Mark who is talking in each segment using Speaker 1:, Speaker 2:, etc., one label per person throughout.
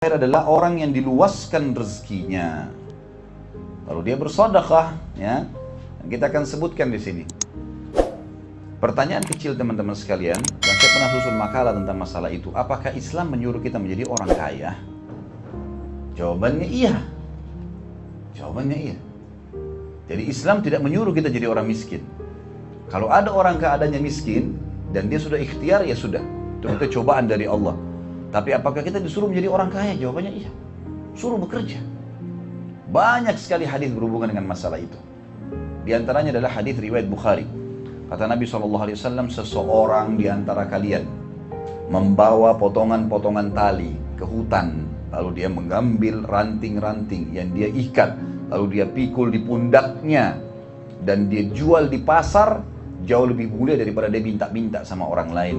Speaker 1: adalah orang yang diluaskan rezekinya. Kalau dia bersedekah, ya, kita akan sebutkan di sini. Pertanyaan kecil teman-teman sekalian, dan saya pernah susun makalah tentang masalah itu. Apakah Islam menyuruh kita menjadi orang kaya? Jawabannya iya. Jawabannya iya. Jadi Islam tidak menyuruh kita jadi orang miskin. Kalau ada orang keadaannya miskin dan dia sudah ikhtiar, ya sudah. Itu cobaan dari Allah. Tapi apakah kita disuruh menjadi orang kaya? Jawabannya iya. Suruh bekerja. Banyak sekali hadis berhubungan dengan masalah itu. Di antaranya adalah hadis riwayat Bukhari. Kata Nabi SAW, seseorang di antara kalian membawa potongan-potongan tali ke hutan, lalu dia mengambil ranting-ranting yang dia ikat, lalu dia pikul di pundaknya, dan dia jual di pasar, jauh lebih mulia daripada dia minta-minta sama orang lain.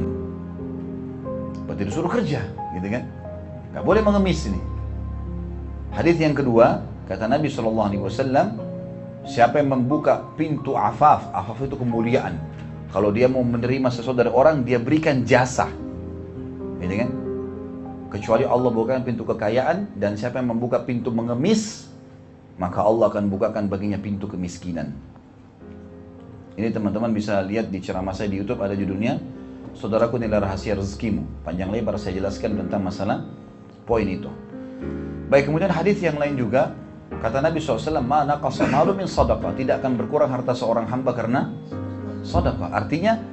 Speaker 1: Berarti disuruh kerja, gitu kan? Gak boleh mengemis ini. Hadis yang kedua, kata Nabi SAW, siapa yang membuka pintu afaf, afaf itu kemuliaan. Kalau dia mau menerima sesuatu dari orang, dia berikan jasa, gitu kan? Kecuali Allah bukakan pintu kekayaan, dan siapa yang membuka pintu mengemis, maka Allah akan bukakan baginya pintu kemiskinan. Ini teman-teman bisa lihat di ceramah saya di YouTube, ada judulnya Saudaraku, Nilai Rahasia Rezekimu. Panjang lebar saya jelaskan tentang masalah poin itu. Baik, kemudian hadis yang lain juga, kata Nabi SAW, ma naqasa malu min sadaqah, tidak akan berkurang harta seorang hamba karena sedekah. Artinya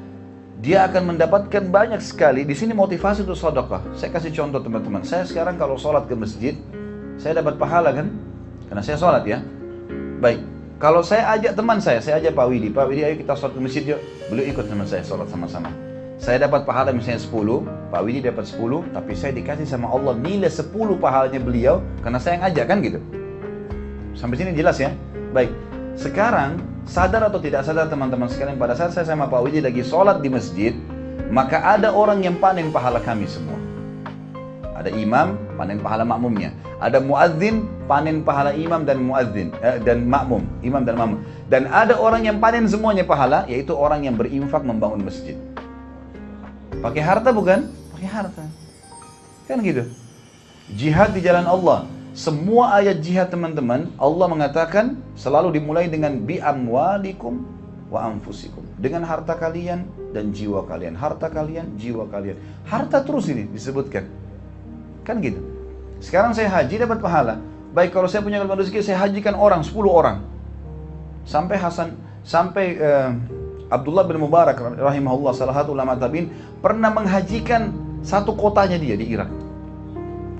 Speaker 1: dia akan mendapatkan banyak sekali. Di sini motivasi untuk sedekah. Saya kasih contoh teman-teman. Saya sekarang kalau sholat ke masjid, saya dapat pahala kan? Karena saya sholat ya. Baik, kalau saya ajak teman saya ajak Pak Widi, ayo kita sholat ke masjid yuk. Beliau ikut sama saya sholat sama-sama. Saya dapat pahala misalnya 10, Pak Widi dapat 10, tapi saya dikasih sama Allah nilai 10 pahalanya beliau karena saya yang ajak kan gitu. Sampai sini jelas ya? Baik, sekarang sadar atau tidak sadar teman-teman sekalian, pada saat saya sama Pak Widi lagi sholat di masjid, maka ada orang yang panen pahala kami semua. Ada imam, panen pahala makmumnya. Ada muadzin, panen pahala imam dan muadzin dan makmum, imam dan makmum. Dan ada orang yang panen semuanya pahala, yaitu orang yang berinfak membangun masjid. Pakai harta bukan? Pakai harta. Kan gitu. Jihad di jalan Allah. Semua ayat jihad teman-teman, Allah mengatakan selalu dimulai dengan bi amwalikum wa anfusikum. Dengan harta kalian dan jiwa kalian. Harta kalian, jiwa kalian. Harta terus ini disebutkan. Kan gitu. Sekarang saya haji dapat pahala. Baik, kalau saya punya kelebihan rezeki, saya hajikan orang, 10 orang. Sampai Abdullah bin Mubarak rahimahullah, salah satu ulama tabi'in, pernah menghajikan satu kotanya dia di Irak.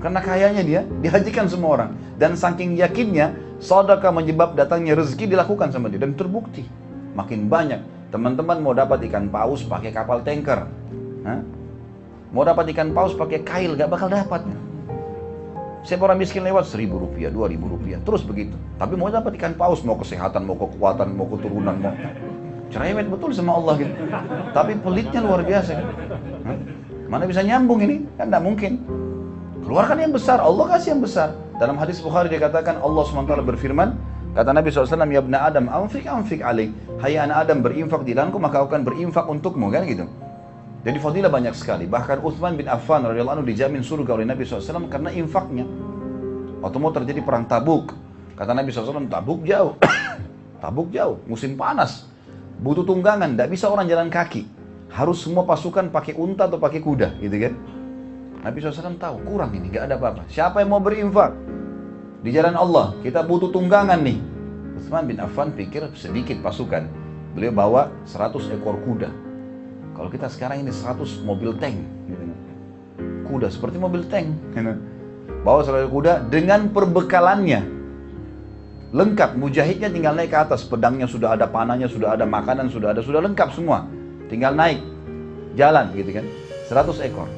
Speaker 1: Karena kayanya dia, dihajikan semua orang. Dan saking yakinnya, sedekah menyebab datangnya rezeki dilakukan sama dia. Dan terbukti, makin banyak. Teman-teman mau dapat ikan paus pakai kapal tanker. Mau dapat ikan paus pakai kail, gak bakal dapat. Saya orang miskin lewat 1.000 rupiah, 2.000 rupiah, terus begitu. Tapi mau dapat ikan paus, mau kesehatan, mau kekuatan, mau keturunan, mau cerewet betul sama Allah gitu. Tapi pelitnya luar biasa kan? Mana bisa nyambung ini? Kan tidak mungkin. Keluarkan yang besar, Allah kasih yang besar. Dalam hadis Bukhari dikatakan Allah SWT berfirman, kata Nabi SAW, ya ibna Adam, anfik alaih. Hai anak Adam, berinfak di dalamku, maka aku akan berinfak untukmu, kan gitu. Jadi fadilah banyak sekali. Bahkan Uthman bin Affan radhiyallahu anhu dijamin surga oleh Nabi SAW karena infaknya. Waktu mau terjadi perang Tabuk, kata Nabi SAW, Tabuk jauh. Tabuk jauh, musim panas. Butuh tunggangan, tidak bisa orang jalan kaki. Harus semua pasukan pakai unta atau pakai kuda, gitu kan? Nabi SAW tahu, kurang ini, gak ada apa-apa. Siapa yang mau berinfak di jalan Allah? Kita butuh tunggangan nih. Utsman bin Affan pikir sedikit pasukan. Beliau bawa 100 ekor kuda. Kalau kita sekarang ini 100 mobil tank. Gitu. Kuda seperti mobil tank. Gitu. Bawa 100 kuda dengan perbekalannya. Lengkap, mujahidnya tinggal naik ke atas, pedangnya sudah ada, panahnya sudah ada, makanan sudah ada, sudah lengkap semua. Tinggal naik, jalan gitu kan. 100 ekor.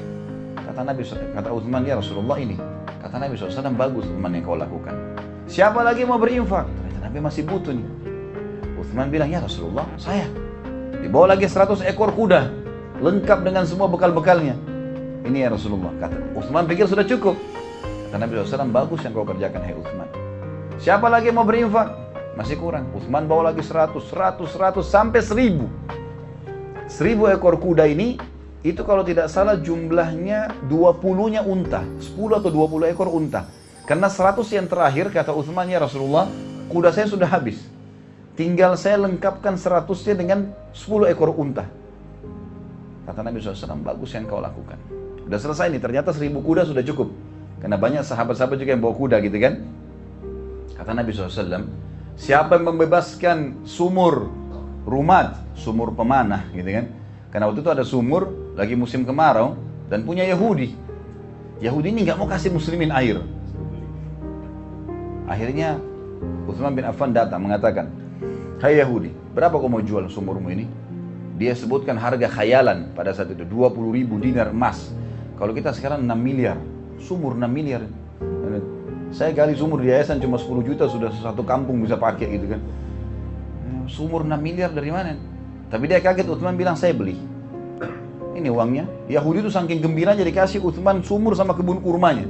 Speaker 1: Kata Nabi, kata Utsman, ya Rasulullah ini. Kata Nabi SAW, bagus Utsman yang kau lakukan. Siapa lagi mau berinfak? Ternyata Nabi masih butuh nih. Utsman bilang, ya Rasulullah, saya. Dibawa lagi 100 ekor kuda, lengkap dengan semua bekal-bekalnya. Ini ya Rasulullah. Kata Utsman pikir sudah cukup. Kata Nabi SAW, bagus yang kau kerjakan, hai Utsman. Siapa lagi mau berinfak? Masih kurang. Utsman bawa lagi 100 sampai 1.000. 1.000 ekor kuda ini itu kalau tidak salah jumlahnya 20-nya unta, 10 atau 20 ekor unta. Karena 100 yang terakhir kata Utsman, ya Rasulullah, kuda saya sudah habis. Tinggal saya lengkapkan 100-nya dengan 10 ekor unta. Kata Nabi SAW, bagus yang kau lakukan. Udah selesai nih, ternyata 1000 kuda sudah cukup. Karena banyak sahabat-sahabat juga yang bawa kuda gitu kan. Kata Nabi SAW, siapa yang membebaskan sumur rumat, sumur pemanah gitu kan. Karena waktu itu ada sumur, lagi musim kemarau, dan punya Yahudi. Yahudi ini nggak mau kasih muslimin air. Akhirnya Utsman bin Affan datang mengatakan, hai Yahudi, berapa kau mau jual sumurmu ini? Dia sebutkan harga khayalan pada saat itu, 20.000 dinar emas. Kalau kita sekarang 6 miliar, sumur 6 miliar. Saya gali sumur di yayasan cuma 10 juta sudah satu kampung bisa pakai gitu kan. Sumur 6 miliar dari mana? Tapi dia kaget, Utsman bilang saya beli. Ini uangnya. Yahudi itu saking gembiranya dikasih Utsman sumur sama kebun kurmanya.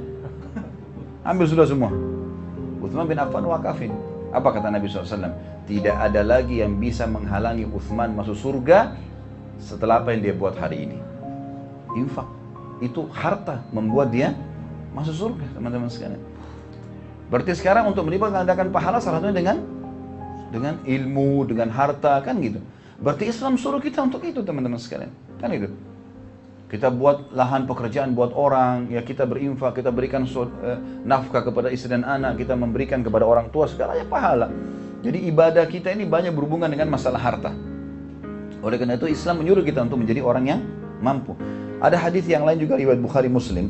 Speaker 1: Ambil sudah semua. Utsman bin Affan wakafin. Apa kata Nabi SAW? Tidak ada lagi yang bisa menghalangi Utsman masuk surga setelah apa yang dia buat hari ini. Infak. Itu harta membuat dia masuk surga, teman-teman sekalian. Berarti sekarang untuk mengadakan pahala salah satunya dengan ilmu, dengan harta, kan gitu. Berarti Islam suruh kita untuk itu, teman-teman sekalian. Kan itu. Kita buat lahan pekerjaan buat orang, ya kita berinfak, kita berikan nafkah kepada istri dan anak, kita memberikan kepada orang tua, segalanya pahala. Jadi ibadah kita ini banyak berhubungan dengan masalah harta. Oleh karena itu Islam menyuruh kita untuk menjadi orang yang mampu. Ada hadis yang lain juga riwayat Bukhari Muslim.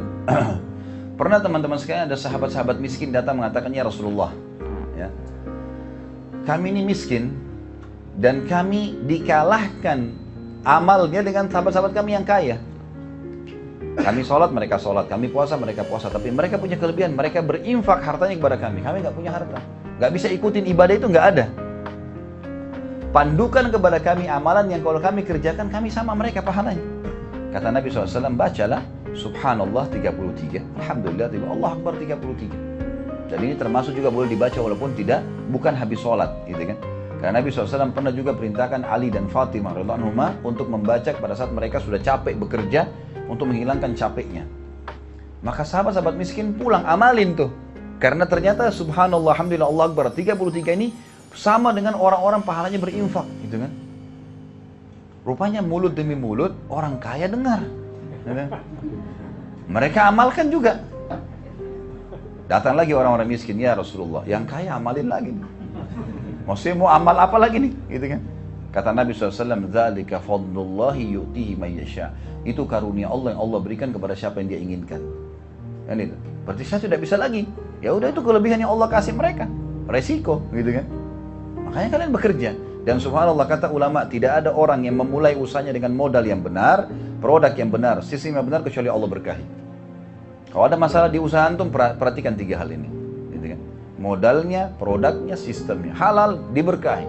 Speaker 1: Pernah teman-teman sekalian ada sahabat-sahabat miskin datang mengatakan, ya Rasulullah, ya, kami ini miskin dan kami dikalahkan amalnya dengan sahabat-sahabat kami yang kaya. Kami sholat, mereka sholat, kami puasa, mereka puasa. Tapi mereka punya kelebihan, mereka berinfak hartanya kepada kami. Kami nggak punya harta, nggak bisa ikutin ibadah itu, nggak ada. Pandukan kepada kami amalan yang kalau kami kerjakan, kami sama mereka pahalanya. Kata Nabi SAW, bacalah Subhanallah 33, Alhamdulillah, Allah Akbar 33. Dan ini termasuk juga boleh dibaca walaupun bukan habis sholat, gitu kan? Karena Nabi SAW pernah juga perintahkan Ali dan Fatimah radhiyallahu anhuma untuk membaca pada saat mereka sudah capek bekerja untuk menghilangkan capeknya. Maka sahabat-sahabat miskin pulang amalin tuh. Karena ternyata Subhanallah, Alhamdulillah, Allah Akbar 33 ini sama dengan orang-orang pahalanya berinfak, gitu kan? Rupanya mulut demi mulut orang kaya dengar. Mereka amalkan juga. Datang lagi orang-orang miskin, ya Rasulullah, yang kaya amalin lagi. Maksudnya mau amal apa lagi nih? Gitu kan? Kata Nabi SAW, "Dzalika fadlullahi yu'tihi man yasha." Itu karunia Allah yang Allah berikan kepada siapa yang dia inginkan. Kan itu. Berarti saya tidak bisa lagi. Ya udah, itu kelebihan yang Allah kasih mereka. Resiko, gitu kan? Makanya kalian bekerja. Dan subhanallah, kata ulama, tidak ada orang yang memulai usahanya dengan modal yang benar, produk yang benar, sistem yang benar kecuali Allah berkahi. Kalau ada masalah di usaha antum, perhatikan 3 hal ini. Gitu kan? Modalnya, produknya, sistemnya. Halal, diberkahi.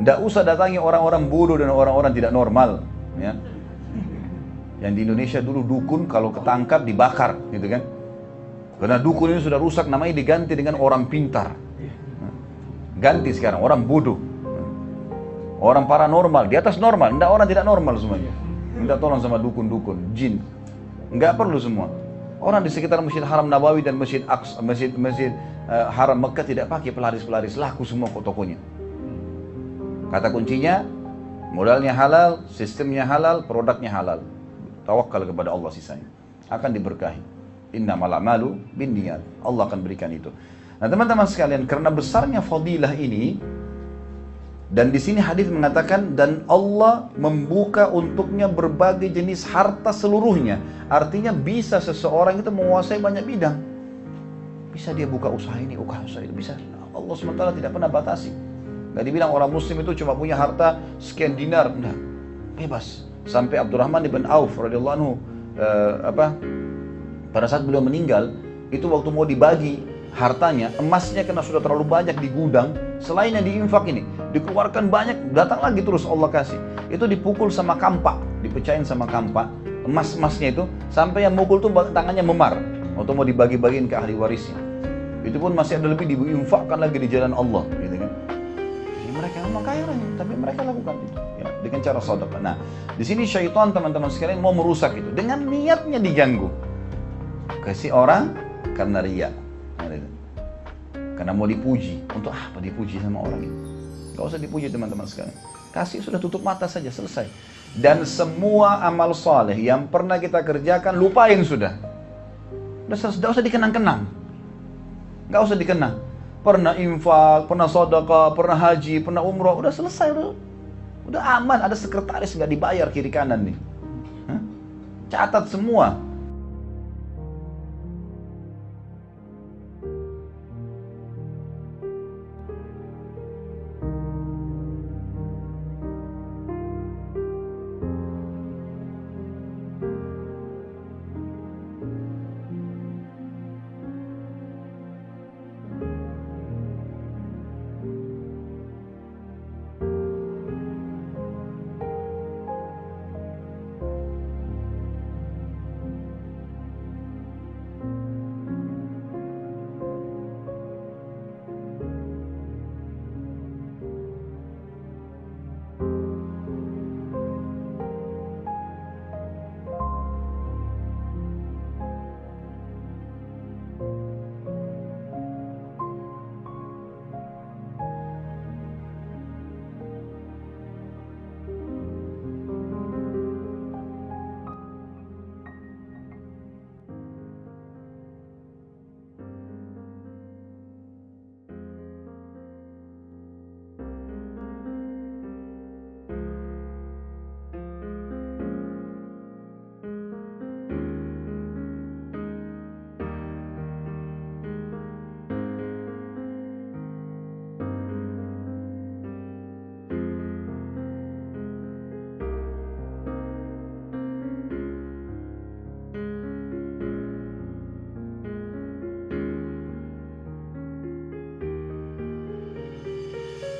Speaker 1: Tidak usah datangi orang-orang bodoh dan orang-orang tidak normal. Ya. Yang di Indonesia dulu dukun kalau ketangkap dibakar, gitu kan? Karena dukun ini sudah rusak, namanya diganti dengan orang pintar. Ganti sekarang, orang bodoh. Orang paranormal, di atas normal, tidak orang tidak normal semuanya. Minta tolong sama dukun-dukun, jin. Enggak perlu semua. Orang di sekitar Masjid Haram Nabawi dan Masjid Haram Mekah tidak pakai pelaris-pelaris, laku semua kok tokonya. Kata kuncinya, modalnya halal, sistemnya halal, produknya halal. Tawakal kepada Allah sisanya. Akan diberkahi. Innamal a'malu binniyat. Allah akan berikan itu. Nah teman-teman sekalian, karena besarnya fadilah ini, dan di sini hadis mengatakan, dan Allah membuka untuknya berbagai jenis harta seluruhnya. Artinya bisa seseorang itu menguasai banyak bidang. Bisa dia buka usaha ini, usaha itu, bisa. Allah SWT tidak pernah batasi. Gak dibilang orang muslim itu cuma punya harta sekian dinar, enggak. Bebas. Sampai Abdurrahman ibn Auf radhiyallahu anhu pada saat beliau meninggal, itu waktu mau dibagi hartanya, emasnya karena sudah terlalu banyak di gudang, selain yang diinfak ini, dikeluarkan banyak, datang lagi terus Allah kasih. Itu dipukul sama kampak, dipecahin sama kampak, emas-emasnya itu, sampai yang mukul tuh tangannya memar, waktu mau dibagi-bagiin ke ahli warisnya. Itu pun masih ada lebih diinfakkan lagi di jalan Allah, gitu kan. Jadi mereka memang kaya raya, tapi mereka lakukan itu. Ya. dengan cara sedekah. Nah, di sini syaitan teman-teman sekalian mau merusak itu dengan niatnya diganggu. Kasih orang karena riya. Karena mau dipuji. Untuk apa dipuji sama orang itu? Gak usah dipuji teman-teman sekalian. Kasih sudah, tutup mata saja, selesai. Dan semua amal saleh yang pernah kita kerjakan, lupain sudah. Udah selesai, gak usah dikenang-kenang. Gak usah dikenang. Pernah infak, pernah sedekah, pernah haji, pernah umroh, udah selesai. Udah aman, ada sekretaris gak dibayar kiri kanan nih. Catat semua.